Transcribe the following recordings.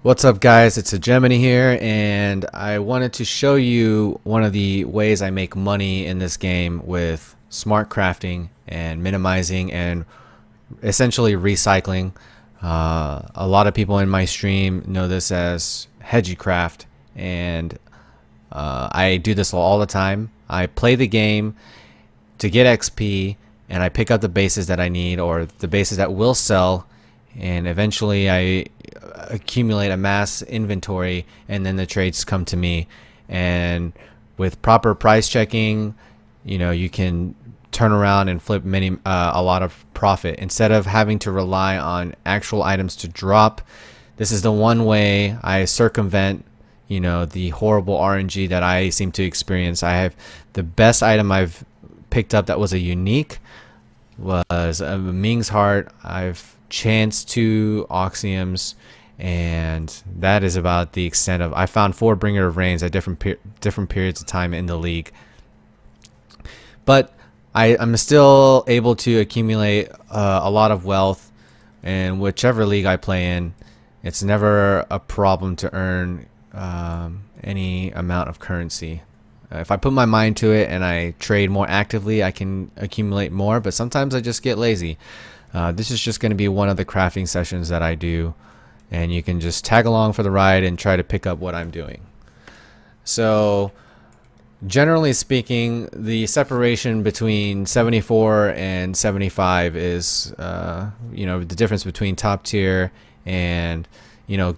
What's up, guys? It's a Gemini here, and I wanted to show you one of the ways I make money in this game with smart crafting and minimizing and essentially recycling. A lot of people in my stream know this as Hegecraft, and I do this all the time. I play the game to get XP, and I pick up the bases that I need or the bases that will sell, and eventually I accumulate a mass inventory, and then the trades come to me. And with proper price checking, you can turn around and flip a lot of profit instead of having to rely on actual items to drop. This is the one way I circumvent the horrible RNG that I seem to experience. I have the best item I've picked up that was a unique was a Ming's Heart. I've chanced 2 Oxiums, and that is about the extent of. I found 4 Bringer of Rains at different periods of time in the league, but I'm still able to accumulate a lot of wealth, and whichever league I play in, it's never a problem to earn any amount of currency. If I put my mind to it and I trade more actively, I can accumulate more, but sometimes I just get lazy. This is just going to be one of the crafting sessions that I do, and you can just tag along for the ride and try to pick up what I'm doing. So generally speaking, the separation between 74 and 75 is the difference between top tier and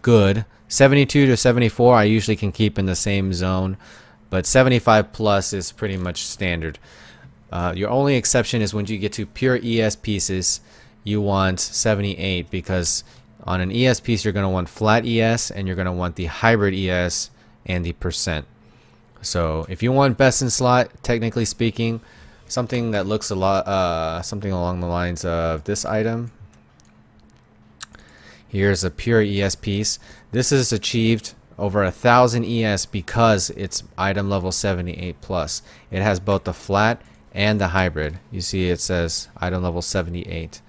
good. 72 to 74 I usually can keep in the same zone, but 75 plus is pretty much standard. Your only exception is when you get to pure ES pieces. You want 78, because on an ES piece you're going to want flat ES, and you're going to want the hybrid ES and the percent. So if you want best in slot, technically speaking, something that looks a lot something along the lines of this item. Here's a pure ES piece. This is achieved over 1,000 ES because it's item level 78 plus. It has both the flat and the hybrid. You see it says item level 78.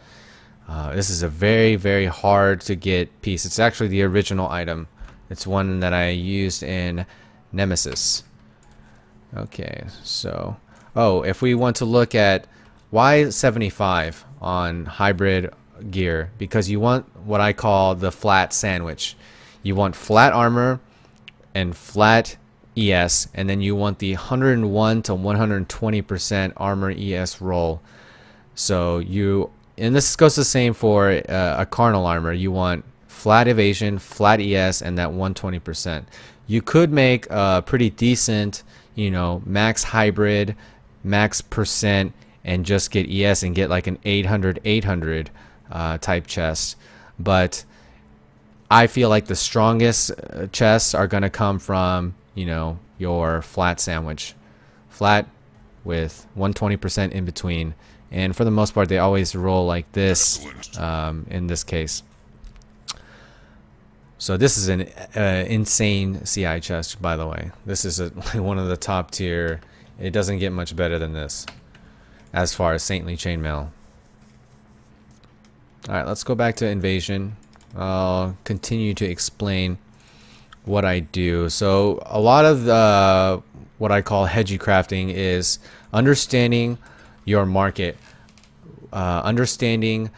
This is a very, very hard to get piece. It's actually the original item. It's one that I used in Nemesis. Okay, so if we want to look at why 75 on hybrid gear, because you want what I call the flat sandwich. You want flat armor and flat ES, and then you want the 101 to 120% armor ES roll. So and this goes the same for a carnal armor. You want flat evasion, flat ES, and that 120%. You could make a pretty decent, max hybrid, max percent, and just get ES and get like an 800 type chest. But I feel like the strongest chests are going to come from, your flat sandwich. Flat with 120% in between. And for the most part, they always roll like this in this case. So this is an insane CI chest, by the way. This is one of the top tier. It doesn't get much better than this as far as Saintly Chainmail. Alright, let's go back to Invasion. I'll continue to explain what I do. So a lot of what I call Hegecrafting is understanding your market, understanding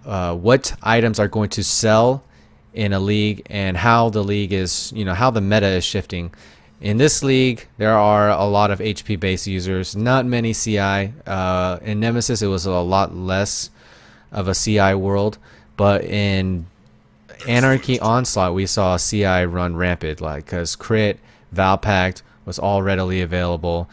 what items are going to sell in a league, and how the league is, how the meta is shifting. In this league, there are a lot of HP based users, not many CI. In Nemesis, it was a lot less of a CI world, but in Anarchy Onslaught, we saw CI run rampant, because Crit, Valpact was all readily available.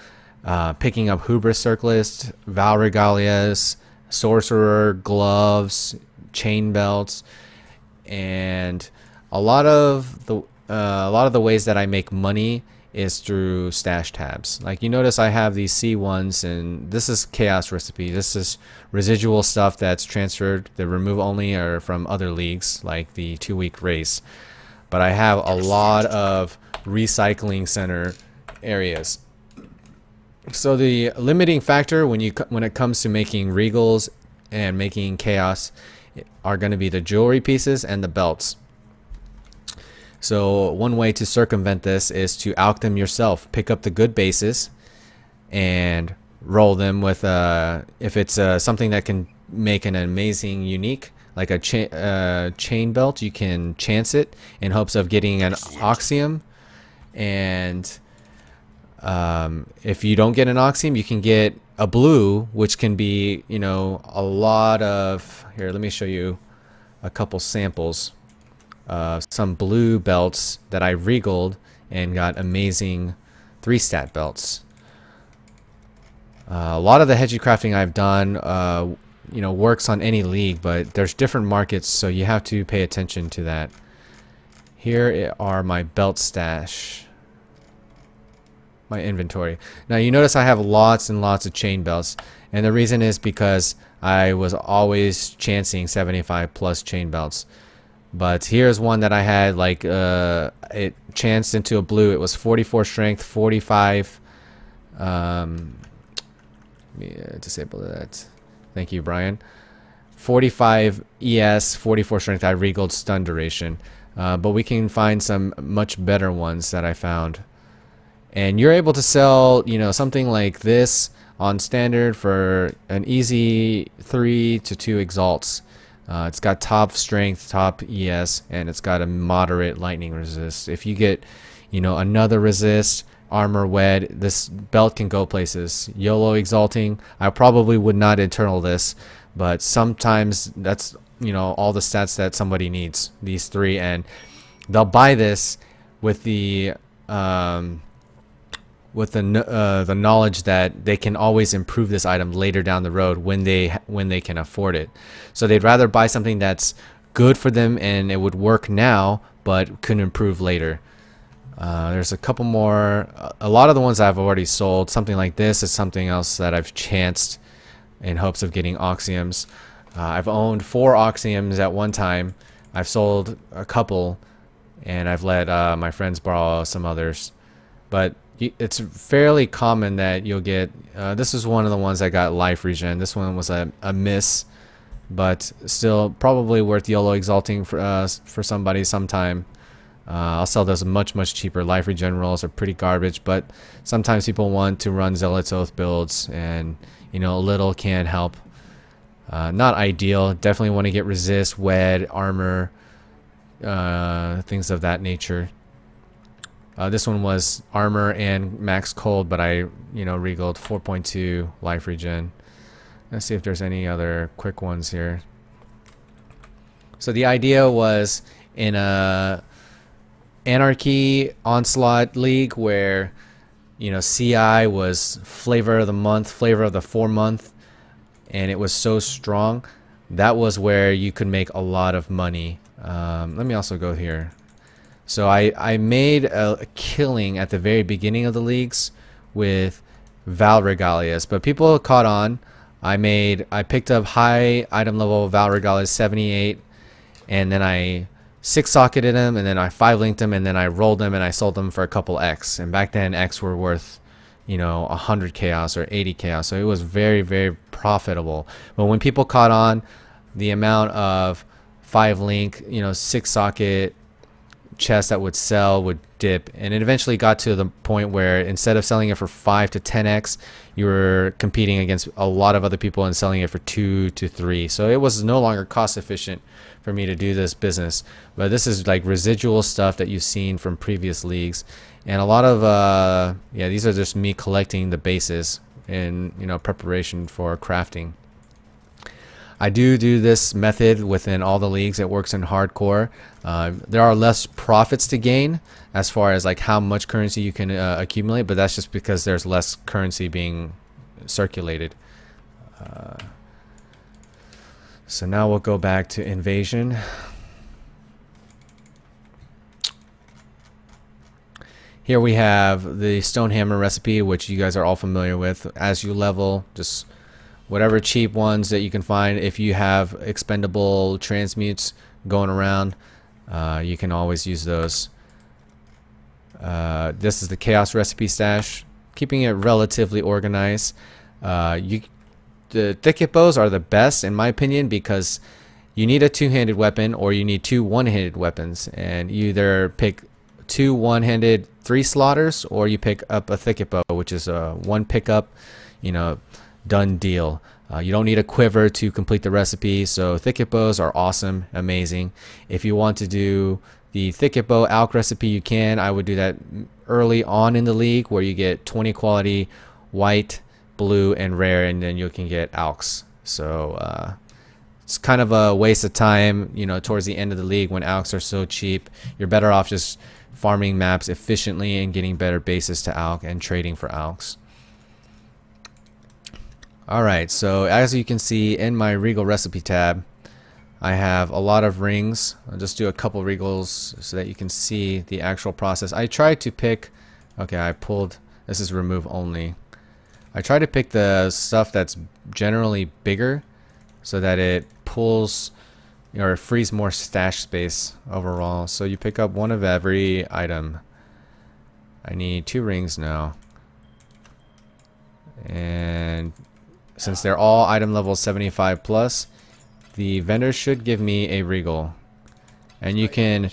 Picking up Hubris Circlist, Val Regalias, Sorcerer, Gloves, Chain Belts, and a lot of the ways that I make money is through stash tabs. Like you notice I have these C1s, and this is Chaos Recipe. This is residual stuff that's transferred. The remove only are from other leagues, like the 2-week race. But I have a lot of recycling center areas. So the limiting factor when it comes to making regals and making chaos are going to be the jewelry pieces and the belts. So one way to circumvent this is to alch them yourself. Pick up the good bases and roll them with if it's something that can make an amazing unique, like a chain belt, you can chance it in hopes of getting an Oxium. And if you don't get an Oxium, you can get a blue, which can be, you know, a lot of, here, let me show you a couple samples. Some blue belts that I regaled and got amazing 3-stat belts. A lot of the Hegecrafting I've done, you know, works on any league, but there's different markets, so you have to pay attention to that. Here are my belt stash, my inventory. Now you notice I have lots and lots of chain belts, and the reason is because I was always chancing 75 plus chain belts. But here's one that I had, like, it chanced into a blue. It was 44 strength, 45. Let me disable that. Thank you, Brian. 45 ES, 44 strength. I regaled stun duration. But we can find some much better ones that I found. And you're able to sell, you know, something like this on standard for an easy 3 to 2 exalts. It's got top strength, top ES, and it's got a moderate lightning resist. If you get, you know, another resist, armor wed, this belt can go places. YOLO exalting, I probably would not internal this, but sometimes that's, you know, all the stats that somebody needs, these 3, and they'll buy this with the knowledge that they can always improve this item later down the road when they can afford it. So they'd rather buy something that's good for them and it would work now but could improve later. There's a couple more. A lot of the ones I've already sold. Something like this is something else that I've chanced in hopes of getting Oxiums. I've owned 4 Oxiums at one time. I've sold a couple and I've let my friends borrow some others, but it's fairly common that you'll get, this is one of the ones that got life regen. This one was a miss, but still probably worth YOLO exalting for somebody sometime. I'll sell those much cheaper. Life regen rolls are pretty garbage, but sometimes people want to run Zealot's Oath builds, and you know, a little can help. Not ideal. Definitely want to get resist, wed, armor, things of that nature. This one was armor and max cold, but I, you know, regaled 4.2 life regen. Let's see if there's any other quick ones here. So the idea was in a Anarchy Onslaught League where, you know, CI was flavor of the month, flavor of the 4-month, and it was so strong. That was where you could make a lot of money. Let me also go here. So I made a killing at the very beginning of the leagues with Val Regalias, but people caught on. I picked up high item level Val Regalias 78, and then I 6-socketed them, and then I 5-linked them, and then I rolled them and I sold them for a couple X. And back then X were worth, you know, 100 chaos or 80 chaos, so it was very profitable. But when people caught on, the amount of 5-link, you know, 6-socket chests that would sell would dip, and it eventually got to the point where instead of selling it for 5 to 10x, you were competing against a lot of other people and selling it for 2 to 3. So it was no longer cost efficient for me to do this business. But this is like residual stuff that you've seen from previous leagues, and a lot of yeah, these are just me collecting the bases in, you know, preparation for crafting. I do this method within all the leagues. It works in hardcore. There are less profits to gain as far as like how much currency you can accumulate, but that's just because there's less currency being circulated. So now we'll go back to invasion. Here we have the Stonehammer recipe, which you guys are all familiar with. As you level, just whatever cheap ones that you can find. If you have expendable transmutes going around, you can always use those. This is the chaos recipe stash, keeping it relatively organized. The thicket bows are the best in my opinion because you need a two-handed weapon or you need two one-handed weapons, and you either pick two one-handed 3 slaughters or you pick up a thicket bow, which is a one pickup, you know, done deal. You don't need a quiver to complete the recipe, so thicket bows are awesome, amazing. If you want to do the thicket bow alk recipe, you can. I would do that early on in the league where you get 20 quality white, blue, and rare, and then you can get alks. So it's kind of a waste of time, you know, towards the end of the league when alks are so cheap. You're better off just farming maps efficiently and getting better bases to alk and trading for alks. Alright, so as you can see in my Regal recipe tab, I have a lot of rings. I'll just do a couple Regals so that you can see the actual process. I tried to pick, okay, I pulled, this is remove only. I try to pick the stuff that's generally bigger so that it pulls or frees more stash space overall. So you pick up one of every item. I need 2 rings now. And since they're all item level 75 plus, the vendor should give me a Regal. And you can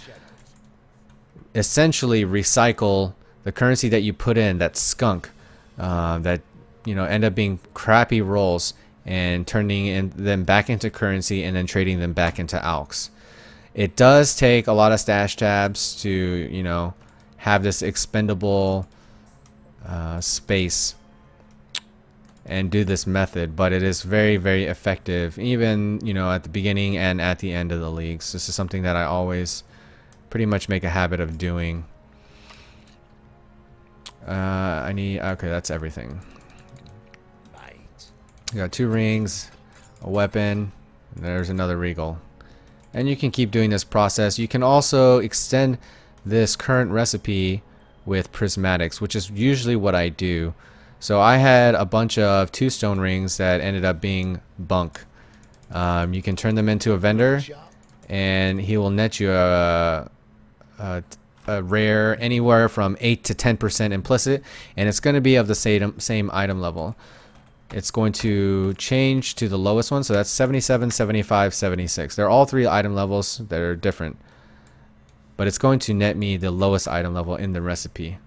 essentially recycle the currency that you put in, that skunk, that, you know, end up being crappy rolls, and turning them back into currency and then trading them back into alks. It does take a lot of stash tabs to, you know, have this expendable space and do this method, but it is very, very effective, even, you know, at the beginning and at the end of the leagues. This is something that I always pretty much make a habit of doing. I need, okay, that's everything. You got 2 rings, a weapon, and there's another Regal. And you can keep doing this process. You can also extend this current recipe with prismatics, which is usually what I do. So I had a bunch of 2 stone rings that ended up being bunk. You can turn them into a vendor, and he will net you a rare anywhere from 8 to 10% implicit, and it's going to be of the same item level. It's going to change to the lowest one, so that's 77, 75, 76. They're all 3 item levels that are different, but it's going to net me the lowest item level in the recipe.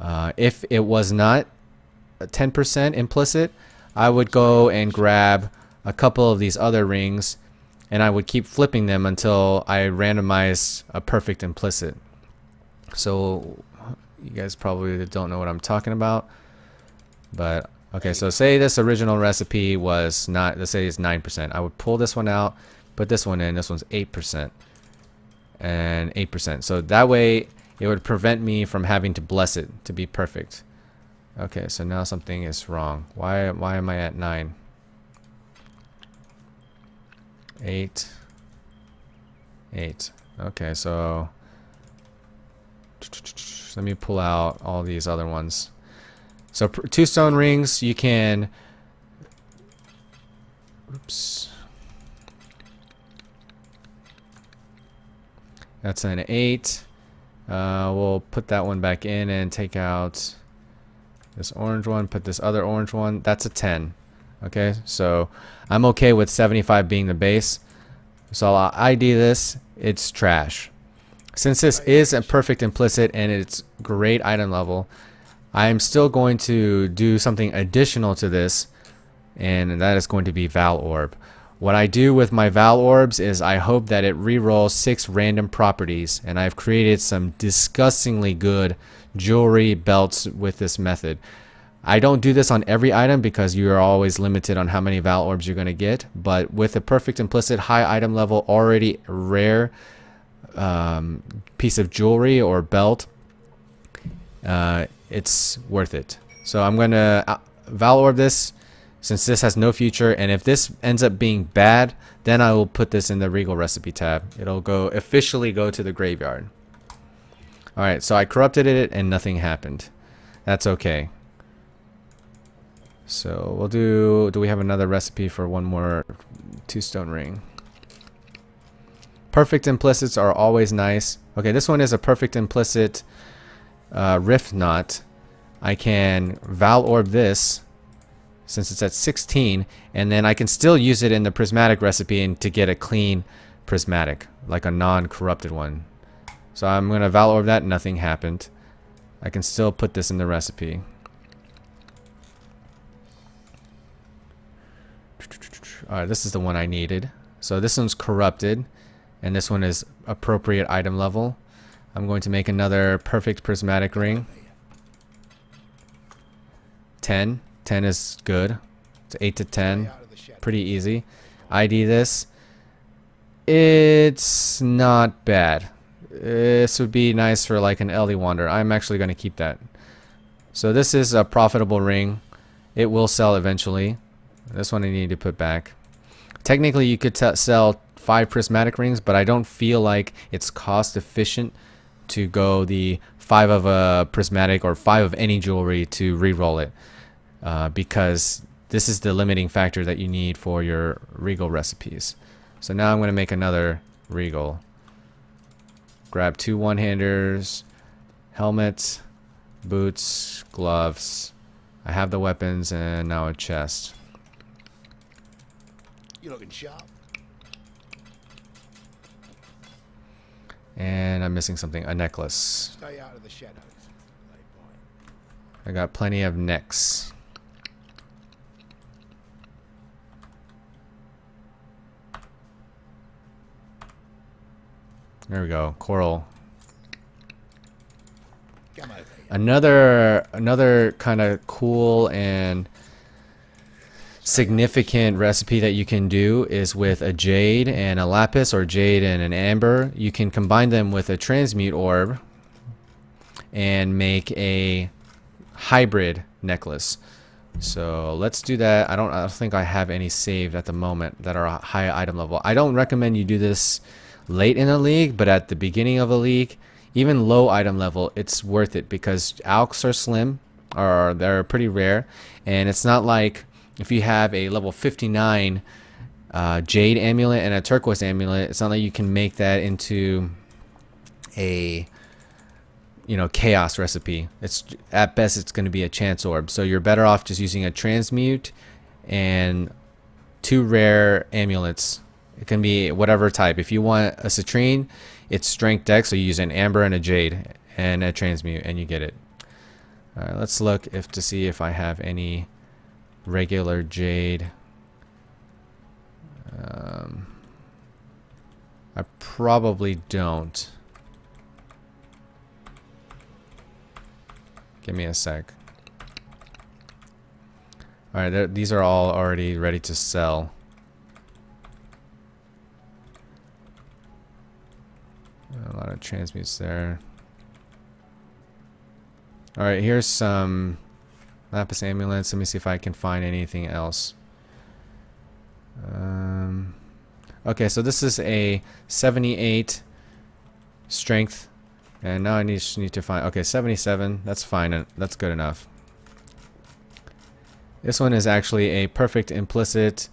If it was not 10% implicit, I would go and grab a couple of these other rings and I would keep flipping them until I randomized a perfect implicit. So you guys probably don't know what I'm talking about, but okay, so say this original recipe was not, let's say it's 9%. I would pull this one out, put this one in, this one's 8% and 8%. So that way it would prevent me from having to bless it to be perfect. Okay, so now something is wrong. Why am I at 9? 8. 8. Okay, so let me pull out all these other ones. So 2 stone rings, you can, oops, that's an 8. We'll put that one back in and take out this orange one, put this other orange one. That's a 10. Okay, so I'm okay with 75 being the base. So I'll ID this. It's trash. Since this is a perfect implicit and it's great item level, I'm still going to do something additional to this, and that is going to be Val Orb. What I do with my Val Orbs is I hope that it rerolls 6 random properties, and I've created some disgustingly good jewelry belts with this method. I don't do this on every item because you are always limited on how many Val Orbs you're going to get, but with a perfect implicit high item level already rare piece of jewelry or belt, it's worth it. So I'm going to Val Orb this since this has no future, and if this ends up being bad, then I will put this in the Regal recipe tab. It'll officially go to the graveyard. Alright, so I corrupted it and nothing happened. That's okay. So we'll do we have another recipe for one more 2 stone ring? Perfect implicits are always nice. Okay, this one is a perfect implicit rift knot. I can Val Orb this since it's at 16, and then I can still use it in the prismatic recipe and to get a clean prismatic, like a non-corrupted one. So I'm going to Val Orb that, nothing happened. I can still put this in the recipe. Alright, this is the one I needed. So this one's corrupted, and this one is appropriate item level. I'm going to make another perfect prismatic ring. 10. 10 is good. It's 8 to 10. Pretty easy. ID this. It's not bad. This would be nice for like an Ellie Wander. I'm actually going to keep that. So this is a profitable ring. It will sell eventually. This one I need to put back. Technically you could sell 5 prismatic rings, but I don't feel like it's cost efficient to go the 5 of a prismatic or 5 of any jewelry to re-roll it, because this is the limiting factor that you need for your regal recipes. So now I'm going to make another regal. Grab 2 one-handers, helmet, boots, gloves. I have the weapons, and now a chest. You're looking sharp. And I'm missing something. A necklace. Stay out of the shadows. I got plenty of necks. There we go. Coral. Come over here. Another kind of cool and significant recipe that you can do is with a jade and a lapis, or jade and an amber. You can combine them with a transmute orb and make a hybrid necklace. So let's do that. I don't think I have any saved at the moment that are high item level. I don't recommend you do this late in a league, but at the beginning of a league, even low item level, it's worth it, because alks are slim, or they're pretty rare, and it's not like if you have a level 59 jade amulet and a turquoise amulet, it's not like you can make that into a, you know, chaos recipe. It's at best it's going to be a chance orb, so you're better off just using a transmute and 2 rare amulets. It can be whatever type. If you want a citrine, it's strength dex, so you use an amber and a jade and a transmute and you get it. Alright, let's look to see if I have any regular jade. I probably don't. Give me a sec. Alright, these are all already ready to sell. A lot of transmutes there. Alright, here's some lapis amulets. Let me see if I can find anything else. Okay, so this is a 78 strength, and now I just need to find, okay, 77. That's fine. That's good enough. This one is actually a perfect implicit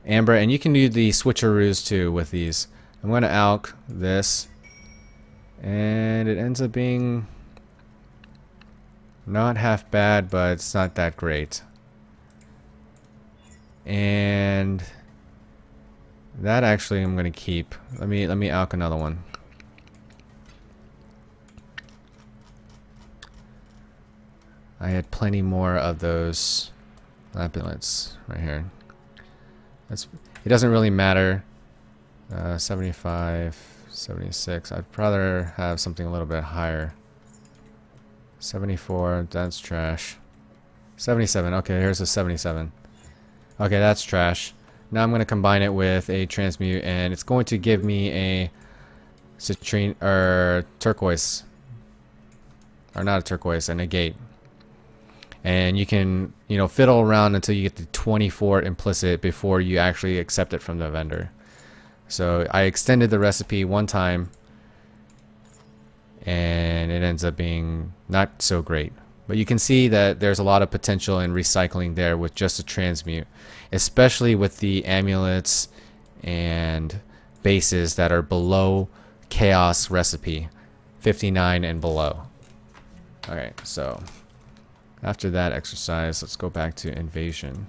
amber, and you can do the switcheroos too with these. I'm going to alch this, and it ends up being not half bad, but it's not that great. And that actually I'm gonna keep. Let me alch another one. I had plenty more of those lapis right here. It doesn't really matter. 75, 76. I'd rather have something a little bit higher. 74, that's trash. 77, okay, here's a 77. Okay, that's trash. Now I'm going to combine it with a transmute, and it's going to give me a citrine, or turquoise. Or not a turquoise, a negate. And you can, you know, fiddle around until you get the 24 implicit before you actually accept it from the vendor. So I extended the recipe one time, and it ends up being not so great. But you can see that there's a lot of potential in recycling there with just a transmute, especially with the amulets and bases that are below chaos recipe, 59 and below. Alright, so After that exercise, let's go back to invasion.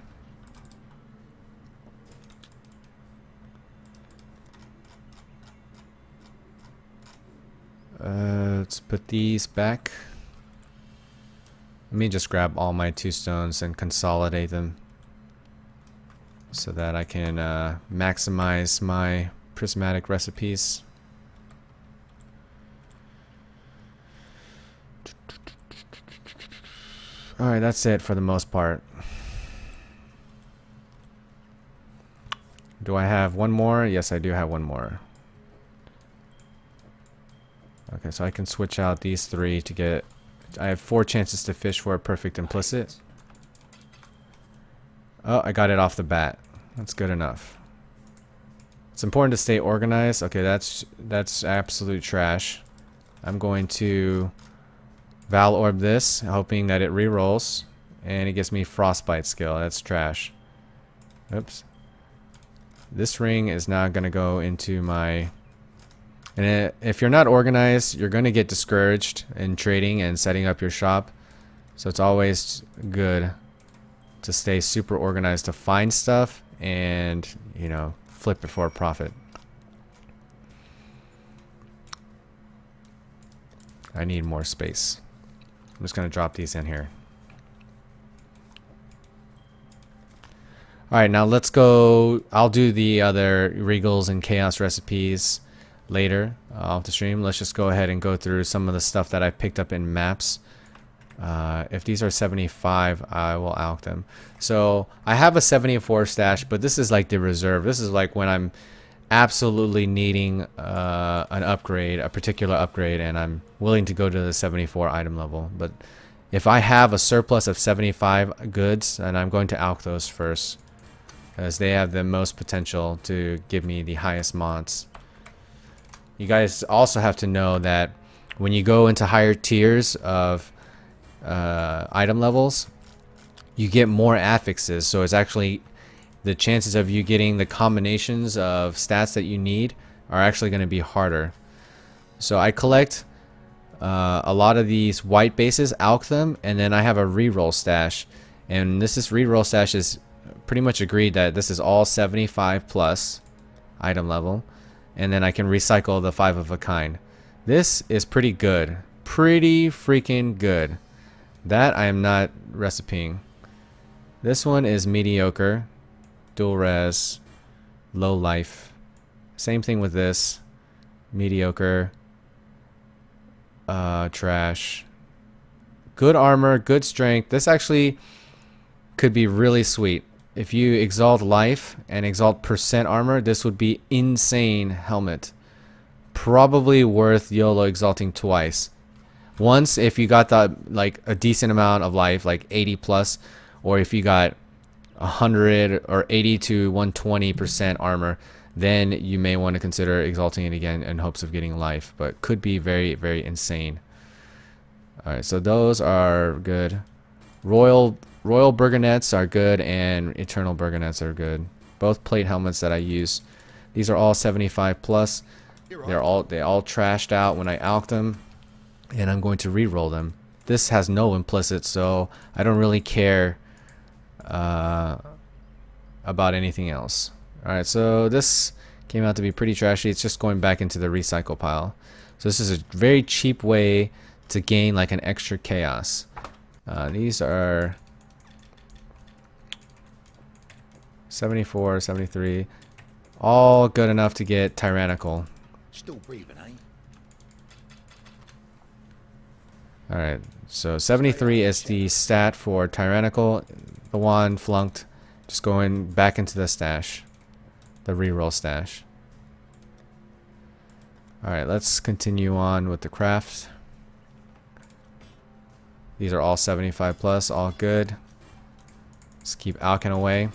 Let's put these back. Let me just grab all my 2 stones and consolidate them so that I can maximize my prismatic recipes. Alright, that's it for the most part. Do I have one more? Yes, I do have one more. Okay, so I can switch out these 3 to get... I have 4 chances to fish for a perfect implicit. Oh, I got it off the bat. That's good enough. It's important to stay organized. Okay, that's absolute trash. I'm going to Val Orb this, hoping that it re-rolls, and it gives me Frostbite skill. That's trash. Oops. This ring is now going to go into my... And if you're not organized, you're going to get discouraged in trading and setting up your shop. So it's always good to stay super organized to find stuff and, you know, flip it for a profit. I need more space. I'm just going to drop these in here. Alright, now let's go. I'll do the other Regals and Chaos recipes later off the stream. Let's just go ahead and go through some of the stuff that I picked up in maps. If these are 75, I will alch them. So I have a 74 stash, but this is like the reserve. This is like when I'm absolutely needing an upgrade, a particular upgrade, and I'm willing to go to the 74 item level. But if I have a surplus of 75 goods, then I'm going to alch those first, as they have the most potential to give me the highest mods. You guys also have to know that when you go into higher tiers of item levels, you get more affixes, so it's actually the chances of you getting the combinations of stats that you need are actually going to be harder. So I collect a lot of these white bases, alch them, and then I have a reroll stash, and this reroll stash is pretty much agreed that this is all 75 plus item level, and then I can recycle the 5 of a kind. This is pretty good, pretty freaking good. That I am not recipeing. This one is mediocre, dual res, low life. Same thing with this, mediocre, trash. Good armor, good strength. This actually could be really sweet. If you exalt life and exalt percent armor, this would be insane helmet. Probably worth YOLO exalting twice. Once if you got that, like a decent amount of life, like 80 plus, or if you got 100 or 80 to 120% armor, then you may want to consider exalting it again in hopes of getting life, but could be very, very insane. Alright, so those are good. Royal Burgonets are good, and Eternal Burgonets are good. Both plate helmets that I use. These are all 75 plus. They all trashed out when I alched them, and I'm going to re-roll them. This has no implicit, so I don't really care about anything else. Alright, so this came out to be pretty trashy. It's just going back into the recycle pile. So this is a very cheap way to gain like an extra chaos. These are 74, 73, all good enough to get tyrannical. Still breathing, eh? Alright, so 73 is the stat for tyrannical. The one flunked. Just going back into the stash, the reroll stash. Alright, let's continue on with the craft. These are all 75 plus, all good. Let's keep alching away.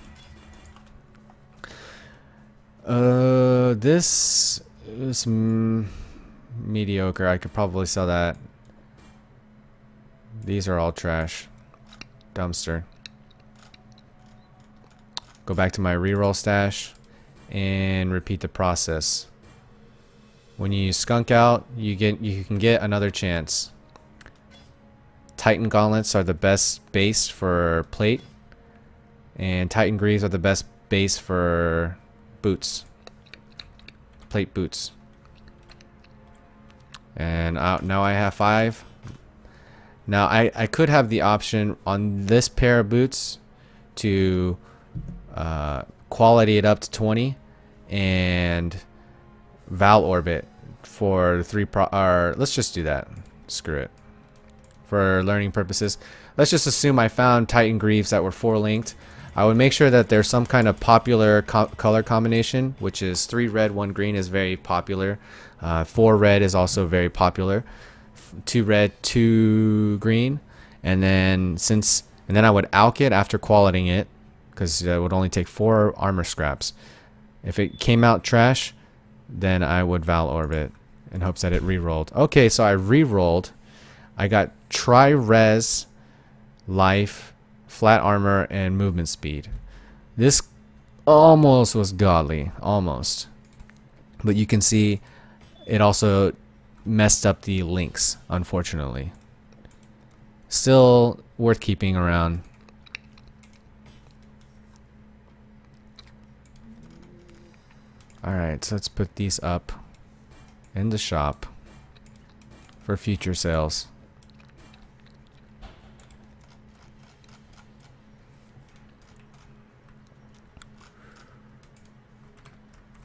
This is mediocre. I could probably sell that. These are all trash. Dumpster. Go back to my reroll stash and repeat the process. When you skunk out, you can get another chance. Titan gauntlets are the best base for plate, and Titan greaves are the best base for boots, plate boots. And now I have 5. Now I could have the option on this pair of boots to quality it up to 20 and Val Orbit for 3 or let's just do that. Screw it. For learning purposes, let's just assume I found Titan greaves that were 4 linked. I would make sure that there's some kind of popular color combination, which is 3 red, 1 green is very popular. 4 red is also very popular. 2 red, 2 green, and then I would alch it after qualitying it, because it would only take 4 armor scraps. If it came out trash, then I would Val Orbit in hopes that it re-rolled. Okay, so I re-rolled. I got tri-res, life, flat armor, and movement speed. This almost was godly, almost. But you can see it also messed up the links, unfortunately. Still worth keeping around. Alright, so let's put these up in the shop for future sales.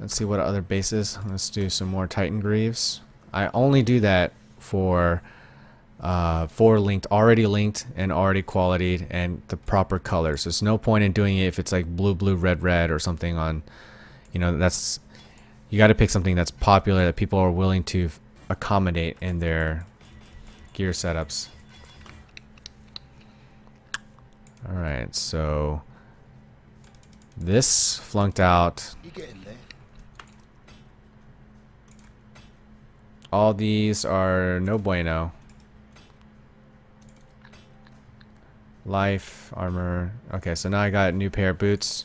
Let's see what other bases. Let's do some more Titan greaves. I only do that for 4 linked, already linked and already qualityed and the proper colors. There's no point in doing it if it's like blue, blue, red, red or something on, you know, that's, you got to pick something that's popular that people are willing to accommodate in their gear setups. Alright, so this flunked out. You getting there? All these are no bueno. Life, armor. Okay, so now I got a new pair of boots.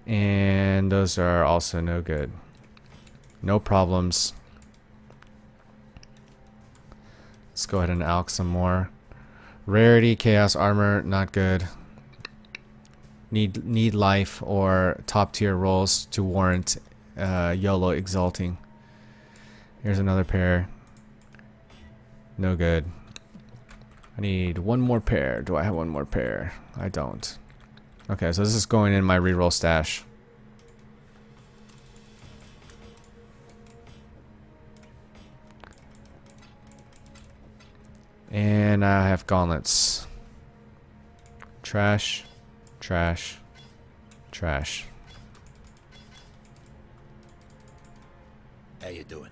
And those are also no good. No problems. Let's go ahead and alch some more. Rarity, chaos armor, not good. Need life or top tier rolls to warrant YOLO exalting. Here's another pair. No good. I need one more pair. Do I have one more pair? I don't. Okay, so this is going in my reroll stash. And I have gauntlets. Trash, trash, trash. How you doing?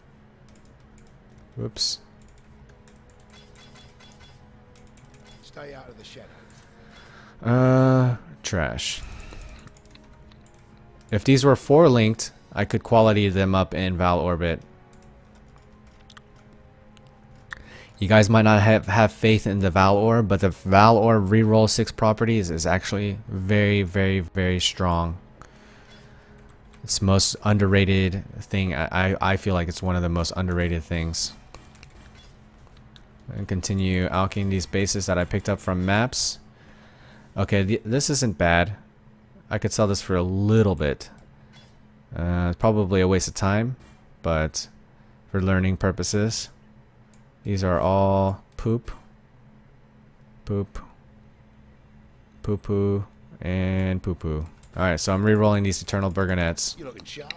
Whoops. Stay out of the shadows. Trash. If these were 4 linked, I could quality them up in Val Orbit. You guys might not have faith in the Val Orb, but the Val Orb reroll 6 properties is actually very, very, very strong. It's most underrated thing. I feel like it's one of the most underrated things. And continue alching these bases that I picked up from maps. Okay, this isn't bad. I could sell this for a little bit. It's probably a waste of time, but for learning purposes, these are all poop, poop, poo poo, and poo poo. Alright, so I'm re-rolling these Eternal Burgonets. You looking sharp?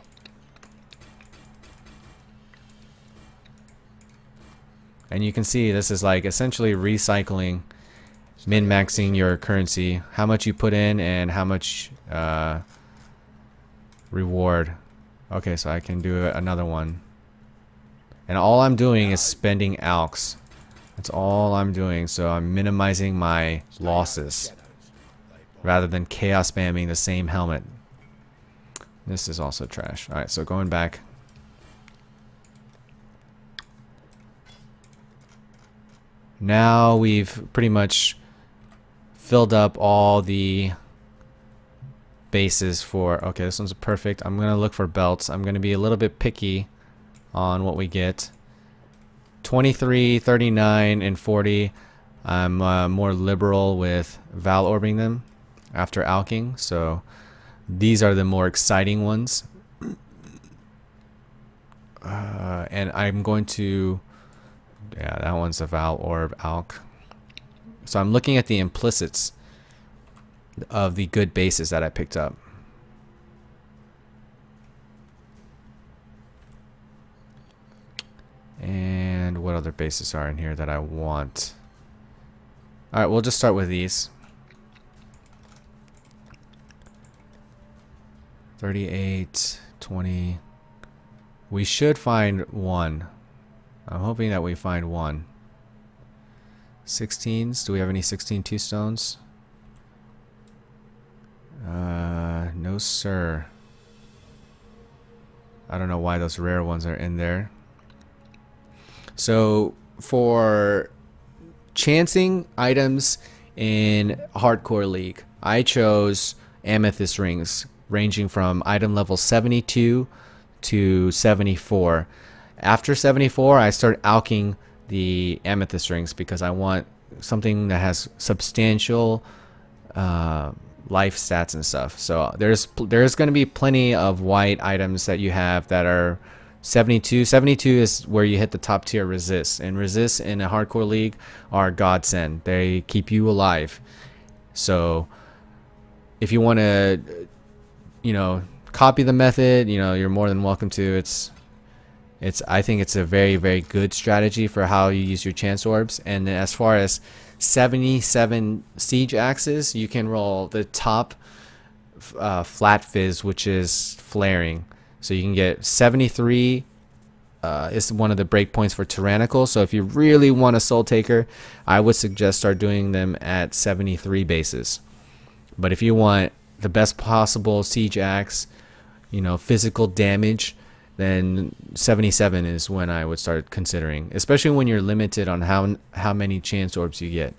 And you can see this is like essentially recycling, min-maxing your currency, how much you put in and how much reward. Okay, so I can do another one. And all I'm doing is spending alchs. That's all I'm doing, so I'm minimizing my losses rather than chaos spamming the same helmet. This is also trash. Alright, so going back. Now we've pretty much filled up all the bases for, okay, this one's perfect. I'm gonna look for belts. I'm gonna be a little bit picky on what we get. 23, 39, and 40. I'm more liberal with Val orbing them after alking, so these are the more exciting ones. And I'm going to, yeah, that one's a Val orb alk. So I'm looking at the implicits of the good bases that I picked up. And what other bases are in here that I want? Alright, we'll just start with these. 38, 20. We should find one. I'm hoping that we find one. 16s. Do we have any 16 two-stones? No, sir. I don't know why those rare ones are in there. So for chancing items in Hardcore League, I chose amethyst rings ranging from item level 72 to 74. After 74, I start alking the amethyst rings because I want something that has substantial life stats and stuff. So there's going to be plenty of white items that you have that are 72. 72 is where you hit the top tier resists, and resists in a hardcore league are godsend. They keep you alive. So if you want to, you know, copy the method, you know, you're more than welcome to. I think it's a very, very good strategy for how you use your chance orbs. And as far as 77 siege axes, you can roll the top flat fizz, which is flaring. So you can get 73 is one of the breakpoints for tyrannical. So if you really want a soul taker, I would suggest start doing them at 73 bases. But if you want the best possible siege axe, you know, physical damage, then 77 is when I would start considering, especially when you're limited on how many chance orbs you get.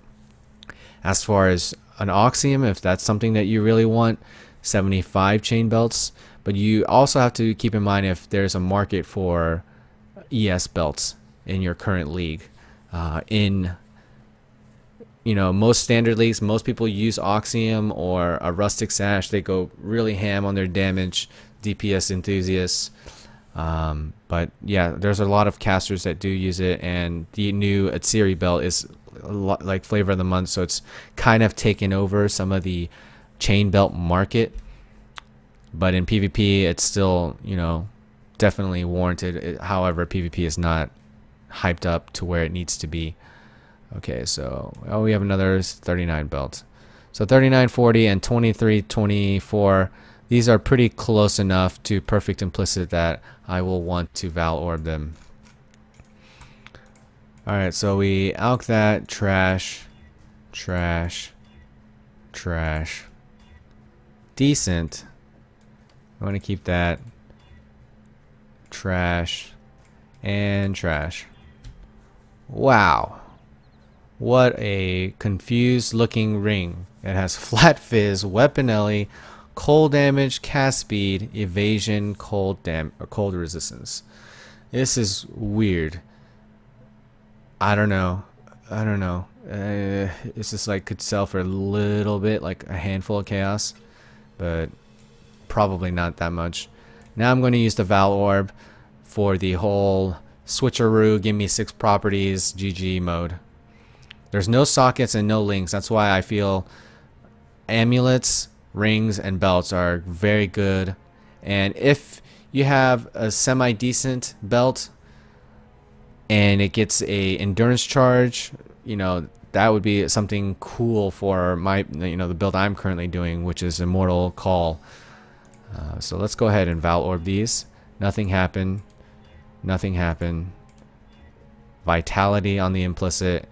As far as an Oxium, if that's something that you really want, 75 chain belts. But you also have to keep in mind if there's a market for ES belts in your current league. In, you know, most standard leagues, most people use Oxium or a Rustic Sash. They go really ham on their damage, DPS enthusiasts. But yeah, there's a lot of casters that do use it, and the new Atsiri belt is a lot like flavor of the month, so it's kind of taken over some of the chain belt market. But in PvP, it's still, you know, definitely warranted. However, PvP is not hyped up to where it needs to be. Okay, so we have another 39 belt. So 39, 40, and 23, 24. These are pretty close enough to perfect implicit that I will want to Val orb them. Alright, so we alk that. Trash. Trash. Trash. Decent. I want to keep that. Trash. And trash. Wow. What a confused looking ring. It has flat fizz, weapon Ellie, cold damage, cast speed, evasion, cold resistance. This is weird. I don't know. It's just like could sell for a little bit, like a handful of chaos, but probably not that much. Now I'm going to use the Val orb for the whole switcheroo, give me 6 properties, GG mode. There's no sockets and no links. That's why I feel amulets, rings, and belts are very good. And if you have a semi-decent belt and it gets a endurance charge, you know, that would be something cool for my, you know, the build I'm currently doing, which is Immortal Call. So let's go ahead and Val orb these. Nothing happened. Nothing happened. Vitality on the implicit,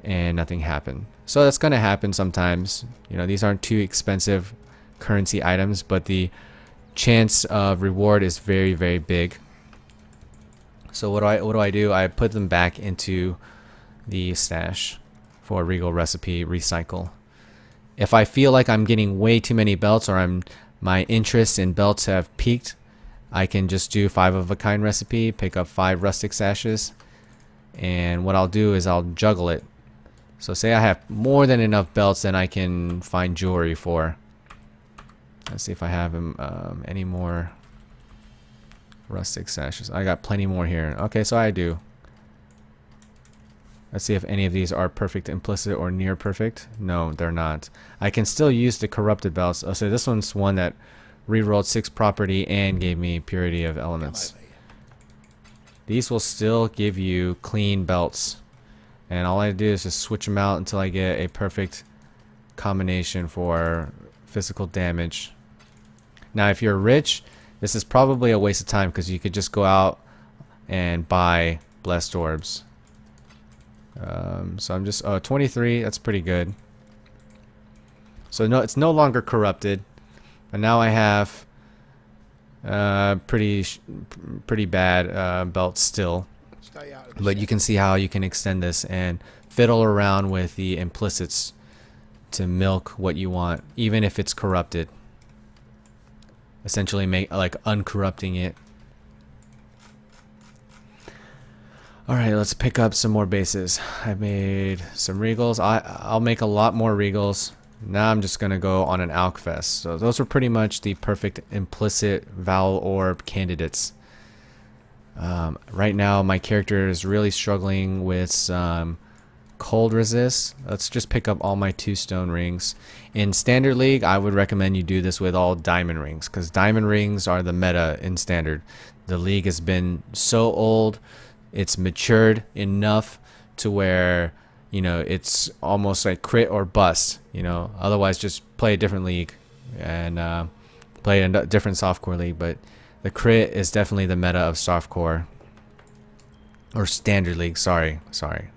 and nothing happened. So that's going to happen sometimes. You know, these aren't too expensive currency items, but the chance of reward is very, very big. So what do I do? I put them back into the stash for Regal Recipe Recycle. If I feel like I'm getting way too many belts, or my interest in belts have peaked, I can just do 5 of a kind recipe, pick up 5 rustic sashes, and what I'll do is I'll juggle it. So say I have more than enough belts than I can find jewelry for. Let's see if I have any more rustic sashes. I got plenty more here. Okay, so I do. Let's see if any of these are perfect, implicit, or near perfect. No, they're not. I can still use the corrupted belts. Oh, so this one's one that rerolled 6 property and gave me purity of elements. These will still give you clean belts. And all I do is just switch them out until I get a perfect combination for physical damage. Now, if you're rich, this is probably a waste of time because you could just go out and buy blessed orbs. So I'm just 23. That's pretty good. So no, it's no longer corrupted, and now I have pretty bad belts still. But you can see how you can extend this and fiddle around with the implicits to milk what you want, even if it's corrupted. Essentially, make like uncorrupting it. Alright, let's pick up some more bases. I made some regals. I'll make a lot more regals. Now I'm just going to go on an Alkfest. So those were pretty much the perfect implicit Vowel Orb candidates. Right now my character is really struggling with some cold resist. Let's just pick up all my 2 stone rings. In Standard League, I would recommend you do this with all diamond rings, because diamond rings are the meta in Standard. The league has been so old. It's matured enough to where, you know, it's almost like crit or bust, you know. Otherwise, just play a different league and play a different softcore league. But the crit is definitely the meta of softcore. Or Standard League, sorry,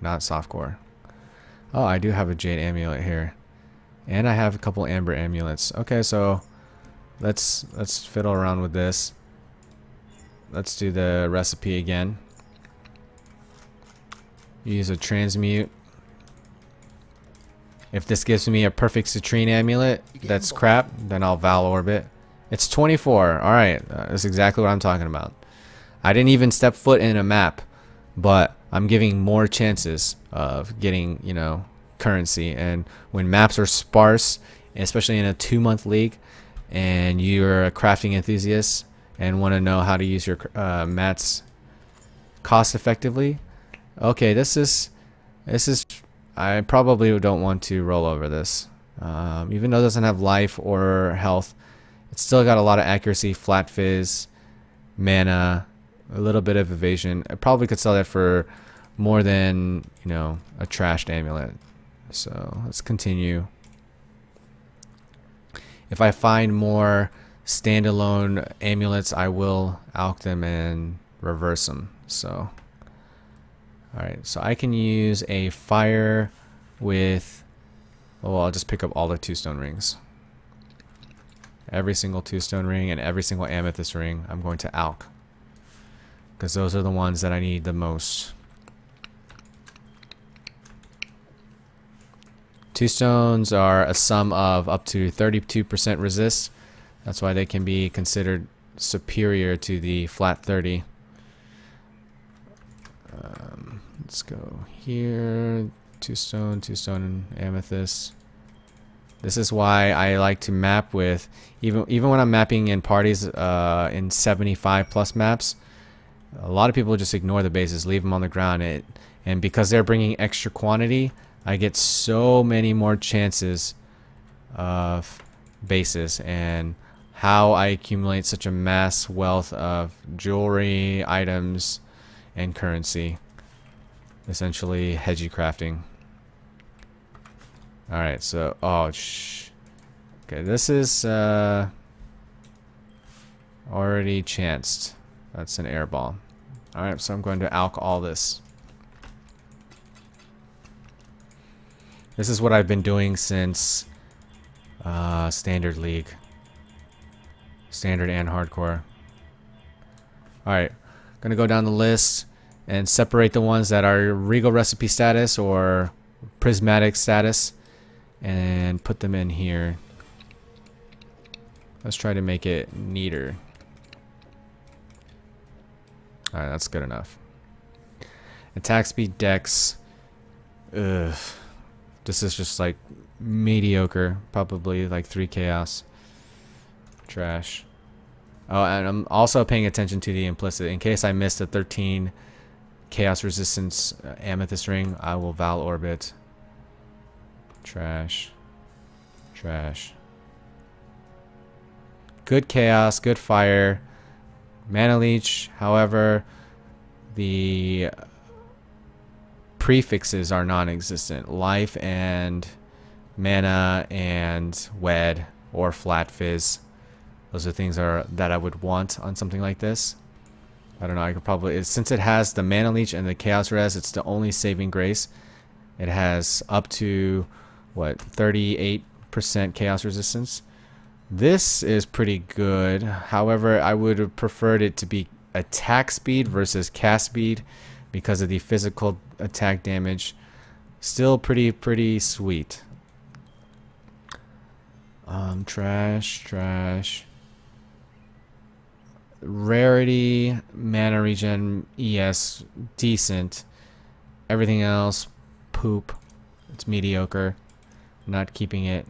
not softcore. Oh, I do have a jade amulet here. And I have a couple amber amulets. Okay, so let's fiddle around with this. Let's do the recipe again. Use a transmute. If this gives me a perfect citrine amulet that's crap, then I'll Val Orb it. It's 24. Alright, that's exactly what I'm talking about. I didn't even step foot in a map, but I'm giving more chances of getting, you know, currency. And when maps are sparse, especially in a 2-month league, and you're a crafting enthusiast and want to know how to use your mats cost effectively, okay, this is I probably don't want to roll over this. Even though it doesn't have life or health, it's still got a lot of accuracy, flat fizz, mana, a little bit of evasion. I probably could sell that for more than, you know, a trashed amulet. So let's continue. If I find more standalone amulets, I will alch them and reverse them. So alright, so I can use a fire with, well, I'll just pick up all the 2 stone rings. Every single 2 stone ring and every single amethyst ring I'm going to alch, because those are the ones that I need the most. 2 stones are a sum of up to 32% resist. That's why they can be considered superior to the flat 30. Let's go here. 2 stone, amethyst. This is why I like to map with, even when I'm mapping in parties in 75 plus maps, a lot of people just ignore the bases, leave them on the ground. And because they're bringing extra quantity, I get so many more chances of bases, and how I accumulate such a mass wealth of jewelry, items, and currency. Essentially Hegecrafting. Alright, so okay, this is already chanced. That's an air ball. Alright, so I'm going to alch all this. This is what I've been doing since Standard League. Standard and Hardcore. Alright, gonna go down the list and separate the ones that are Regal Recipe status or Prismatic status and put them in here. Let's try to make it neater. Alright, that's good enough. Attack speed, dex. Ugh. This is just like mediocre. Probably like 3 chaos. Trash. Oh, and I'm also paying attention to the implicit. In case I missed a 13 chaos resistance amethyst ring, I will Val Orbit. Trash. Trash. Good chaos, good fire. Mana leech, however, the prefixes are non-existent. Life and mana and wed or flat fizz. Those are things that I would want on something like this. I don't know, I could probably, since it has the mana leech and the chaos res, it's the only saving grace. It has up to what, 38% chaos resistance. This is pretty good. However, I would have preferred it to be attack speed versus cast speed because of the physical attack damage. Still pretty sweet. Trash. Rarity, mana regen, ES, decent. Everything else, poop. It's mediocre. Not keeping it.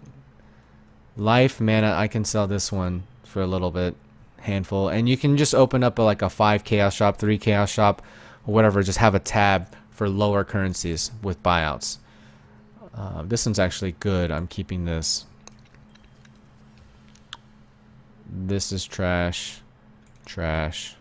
Life, mana, I can sell this one for a little bit. Handful. And you can just open up like a 5 chaos shop, 3 chaos shop, or whatever. Just have a tab for lower currencies with buyouts. This one's actually good. I'm keeping this. This is trash. Trash.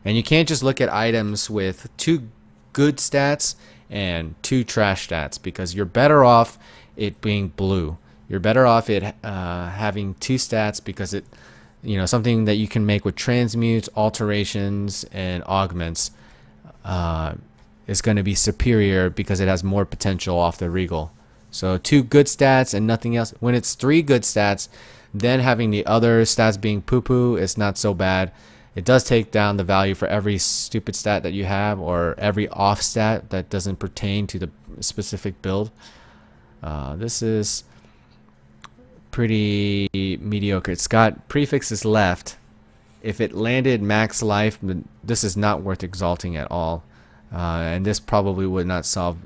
And you can't just look at items with 2 good stats and 2 trash stats, because you're better off it being blue. You're better off it having 2 stats, because it, you know, something that you can make with transmutes, alterations, and augments is going to be superior because it has more potential off the regal. So 2 good stats and nothing else. When it's 3 good stats, then having the other stats being poo-poo is not so bad. It does take down the value for every stupid stat that you have, or every off stat that doesn't pertain to the specific build. This is pretty mediocre. It's got prefixes left. If it landed max life, this is not worth exalting at all. And this probably would not solve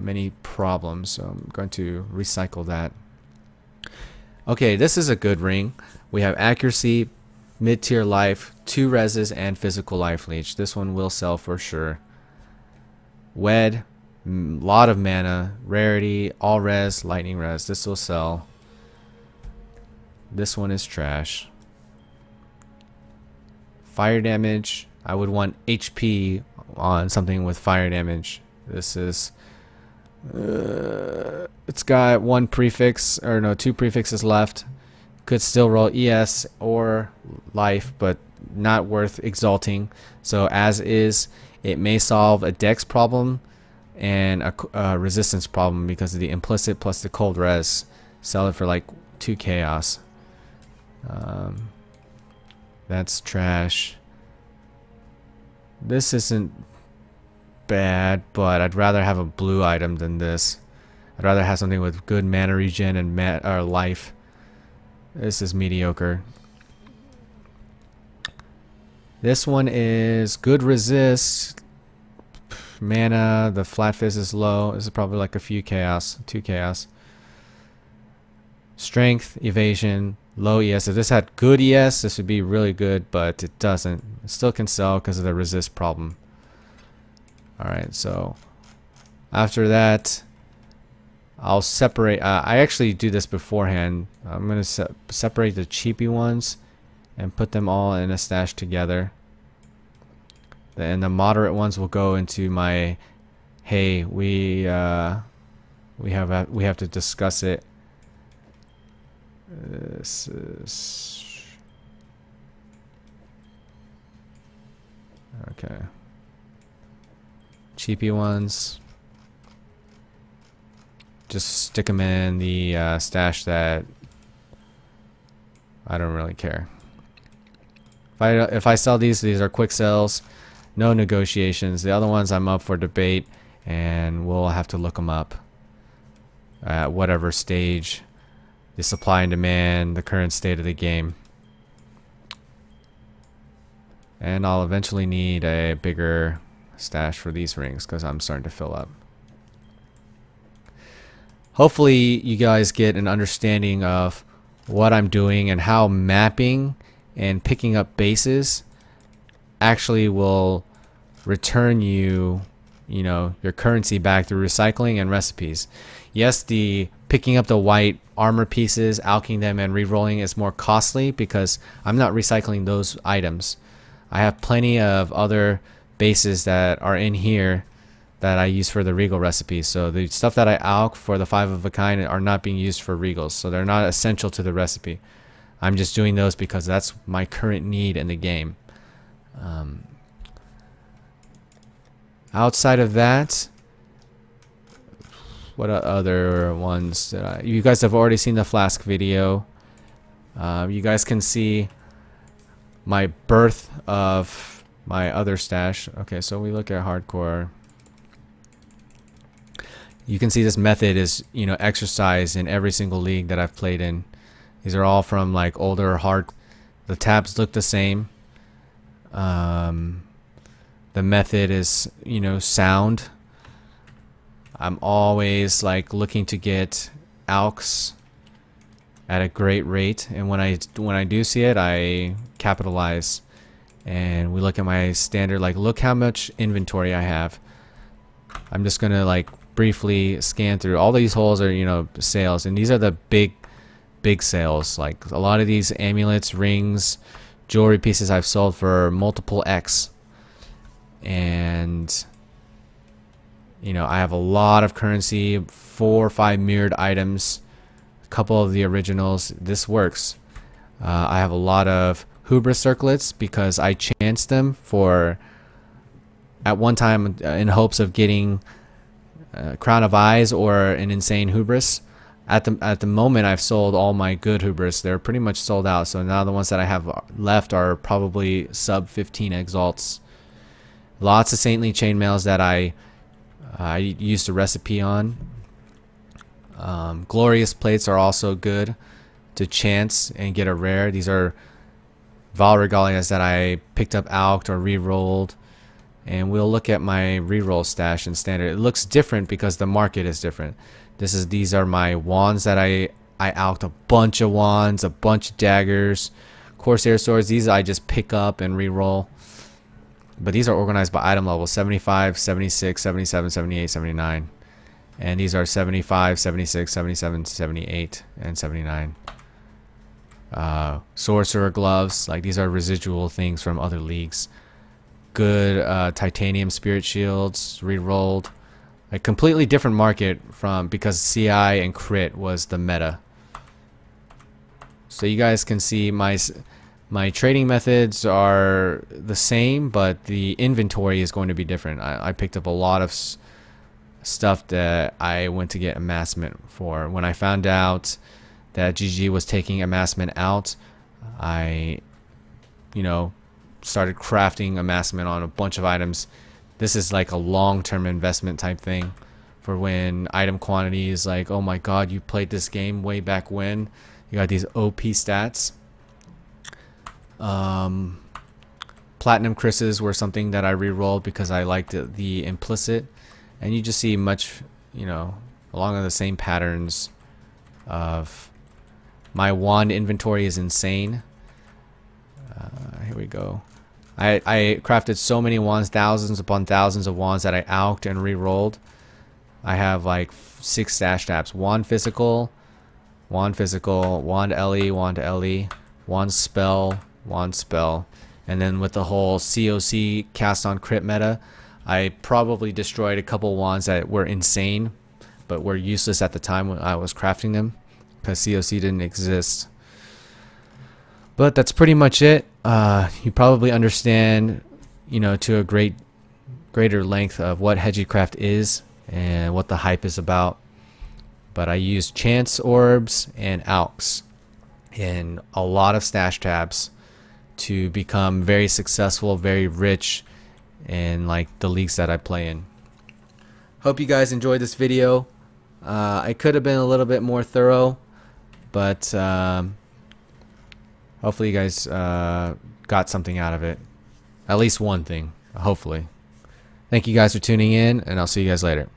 many problems, so I'm going to recycle that. Okay, this is a good ring. We have accuracy, mid-tier life, 2 reses, and physical life leech. This one will sell for sure. Wed, lot of mana, rarity, all res, lightning res. This will sell. This one is trash. Fire damage, I would want HP on something with fire damage. This is it's got 1 prefix, or no, 2 prefixes left. Could still roll ES or life, but not worth exalting. So as is, it may solve a dex problem and a resistance problem because of the implicit plus the cold res. Sell it for like 2 chaos. That's trash. This isn't bad, but I'd rather have a blue item than this. I'd rather have something with good mana regen and life. This is mediocre. This one is good resist. Mana, the flat fizz is low. This is probably like a few chaos, 2 chaos. Strength, evasion, low ES. If this had good ES, this would be really good, but it doesn't. It still can sell because of the resist problem. Alright, so after that, I'll separate. I actually do this beforehand. I'm going to separate the cheapy ones and put them all in a stash together. Then the moderate ones will go into my, hey, we have to discuss it. This is okay. Cheapy ones, just stick them in the stash that I don't really care. If I sell these are quick sells, no negotiations. The other ones I'm up for debate, and we'll have to look them up at whatever stage, the supply and demand, the current state of the game. And I'll eventually need a bigger stash for these rings because I'm starting to fill up. Hopefully you guys get an understanding of what I'm doing and how mapping and picking up bases actually will return you, you know, your currency back through recycling and recipes. Yes, the picking up the white armor pieces, alching them and re-rolling is more costly because I'm not recycling those items. I have plenty of other bases that are in here that I use for the regal recipes. So the stuff that I alch for the 5 of a kind are not being used for regals, so they're not essential to the recipe. I'm just doing those because that's my current need in the game. Outside of that, what other ones that you guys have already seen the flask video. You guys can see my birth of my other stash. Okay, so we look at hardcore. You can see this method is, you know, exercised in every single league that I've played in. These are all from like older hard. The tabs look the same. The method is, you know, sound. I'm always like looking to get alchs at a great rate, and when I do see it, I capitalize. And we look at my standard, like look how much inventory I have. I'm just gonna like briefly scan through all these holes are, you know, sales, and these are the big sales. Like a lot of these amulets, rings, jewelry pieces I've sold for multiple X. And you know, I have a lot of currency, 4 or 5 mirrored items, a couple of the originals. This works. I have a lot of hubris circlets because I chanced them for at one time in hopes of getting Crown of Eyes or an insane hubris. At the moment, I've sold all my good hubris. They're pretty much sold out. So now the ones that I have left are probably sub 15 exalts. Lots of saintly chainmails that I used a recipe on. Glorious plates are also good to chance and get a rare. These are Val Regalias that I picked up alched or re-rolled. And we'll look at my re-roll stash in standard. It looks different because the market is different. These are my wands that I alched a bunch of wands, a bunch of daggers, Corsair swords. These I just pick up and re-roll. But these are organized by item level: 75, 76, 77, 78, 79. And these are 75, 76, 77, 78, and 79. Sorcerer gloves, like these are residual things from other leagues. Good titanium spirit shields, re-rolled. A completely different market from, because CI and crit was the meta. So you guys can see my trading methods are the same, but the inventory is going to be different. I picked up a lot of stuff that I went to get amassment for. When I found out that GG was taking amassment out, I, you know, started crafting amassment on a bunch of items. This is like a long-term investment type thing for when item quantity is like, oh my god, you played this game way back when. You got these OP stats. Platinum Chris's were something that I re-rolled because I liked the implicit, and you just see much, you know, along the same patterns of my wand inventory is insane. Here we go. I crafted so many wands, thousands upon thousands of wands that I alched and re-rolled. I have like 6 stash tabs: wand physical, wand Ellie, wand spell, and then with the whole COC cast on crit meta, I probably destroyed a couple wands that were insane but were useless at the time when I was crafting them because COC didn't exist. But that's pretty much it. You probably understand, you know, to a greater length of what Hegecraft is and what the hype is about. But I use chance orbs and alchs in a lot of stash tabs to become very successful, very rich in like the leagues that I play in. Hope you guys enjoyed this video. I could have been a little bit more thorough, but hopefully you guys got something out of it. At least one thing, hopefully. Thank you guys for tuning in, and I'll see you guys later.